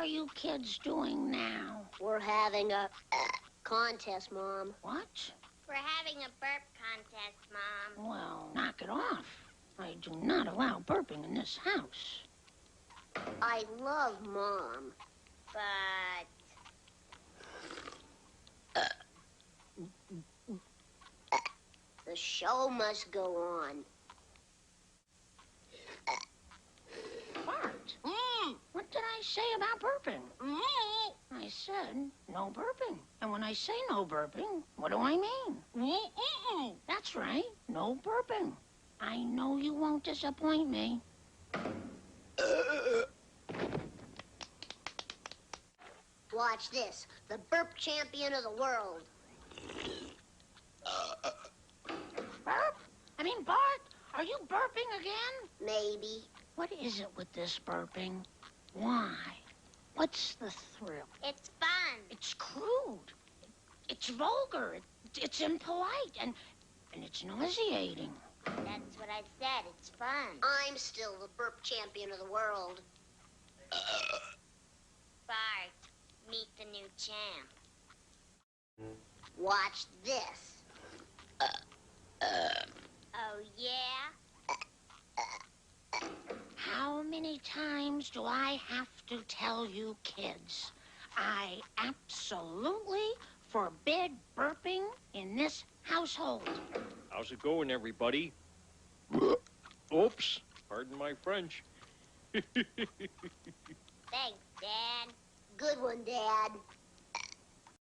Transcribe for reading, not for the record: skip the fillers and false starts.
are you kids doing now? We're having a contest, Mom. What? We're having a burp contest, Mom. Well, knock it off. I do not allow burping in this house. I love Mom. But the show must go on. Bart, what did I say about burping? I said no burping. And when I say no burping, what do I mean? That's right, no burping. I know you won't disappoint me. Watch this. The burp champion of the world. Burp? I mean, Bart, are you burping again? Maybe. What is it with this burping? Why? What's the thrill? it's fun. It's crude. It's vulgar. It's impolite. And it's nauseating. That's what I said. It's fun. I'm still the burp champion of the world. Bart, meet the new champ. Watch this. Oh, yeah? How many times do I have to tell you kids? I absolutely forbid burping in this household. How's it going, everybody? Oops, pardon my French. Thanks, Dad. Good one, Dad.